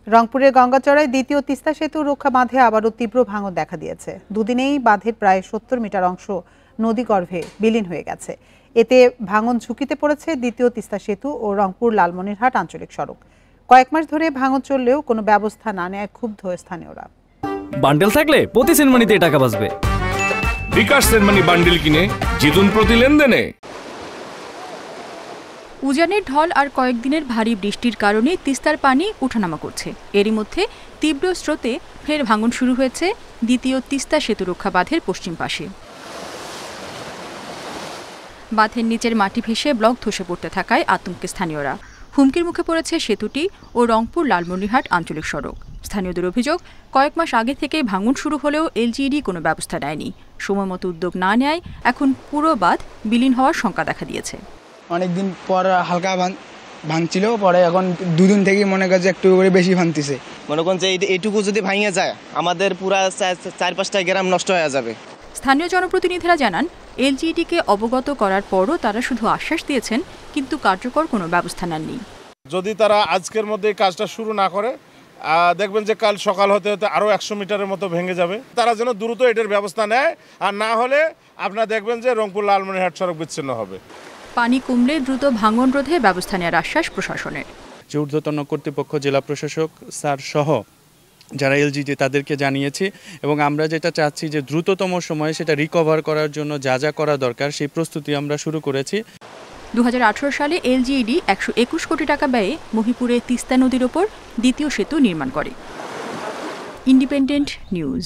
রংপুরের গঙ্গাচড়ায় দ্বিতীয় তিস্তা সেতু রক্ষা বাঁধে আবারও তীব্র ভাঙন দেখা দিয়েছে। দুদিনেই বাঁধের প্রায় ৭০ মিটার অংশ নদীগর্ভে বিলীন হয়ে গেছে। এতে ভাঙন ঝুঁকিতে পড়েছে দ্বিতীয় তিস্তা সেতু ও রংপুর লালমনিরহাট আঞ্চলিক সড়ক। কয়েক মাস ধরে ভাঙন চললেও কোনো ব্যবস্থা না নেয় ক্ষুব্ধ স্থানীয়রা। বান্ডেল থাকলে প্রতি সেনমানিতে টাকা বাঁচবে। বিকাশ সেনমানি বান্ডেল কিনে জিতুন প্রতি লেনদেনে। উজানের ঢল আর কয়েকদিনের ভারী বৃষ্টির কারণে তিস্তার পানি ওঠানামা করছে। এরই মধ্যে তীব্র স্রোতে ফের ভাঙন শুরু হয়েছে দ্বিতীয় তিস্তা সেতু রক্ষা বাঁধের পশ্চিম পাশে। বাঁধের নিচের মাটি ভেসে ব্লক ধসে পড়তে থাকায় আতঙ্কে স্থানীয়রা। হুমকির মুখে পড়েছে সেতুটি ও রংপুর লালমনিরহাট আঞ্চলিক সড়ক। স্থানীয়দের অভিযোগ, কয়েক মাস আগে থেকে ভাঙন শুরু হলেও এলজিইডি কোনো ব্যবস্থা নেয়নি। সময়মতো উদ্যোগ না নেয় এখন পুরো বাঁধ বিলীন হওয়ার শঙ্কা দেখা দিয়েছে। অনেকদিন পর হালকা ভাঙছিল, পরে এখন দুদিন থেকে মনে করছে একটু করে বেশি ভাঙতেছে। মনে করেন যে এইটুকু যদি ভাঙিয়ে যায় আমাদের পুরা ৪-৫টা গ্রাম নষ্ট হয়ে যাবে। স্থানীয় জনপ্রতিনিধিরা জানান, এলজিইডিকে অবগত করার পরও তারা শুধু আশ্বাস দিয়েছেন, কিন্তু কার্যকর কোনো ব্যবস্থা নেননি। যদি তারা আজকের মধ্যে কাজটা শুরু না করে, দেখবেন যে কাল সকাল হতে হতে আরও ১০০ মিটারের মতো ভেঙে যাবে। তারা যেন দ্রুত এটার ব্যবস্থা নেয়, আর না হলে আপনারা দেখবেন যে রংপুর লালমনিরহাট সড়ক বিচ্ছিন্ন হবে। পানি কমলে দ্রুত ভাঙন রোধে ব্যবস্থা নেওয়ার আশ্বাস প্রশাসনের। যে ঊর্ধ্বতন কর্তৃপক্ষ, জেলা প্রশাসক স্যার সহ যারা এলজিডি তাদেরকে জানিয়েছি, এবং আমরা যেটা চাচ্ছি যে দ্রুততম সময়ে সেটা রিকভার করার জন্য যা যা করা দরকার সেই প্রস্তুতি আমরা শুরু করেছি। ২০১৮ সালে এলজিইডি ১২১ কোটি টাকা ব্যয়ে মহিপুরে তিস্তা নদীর ওপর দ্বিতীয় সেতু নির্মাণ করে। Independent news.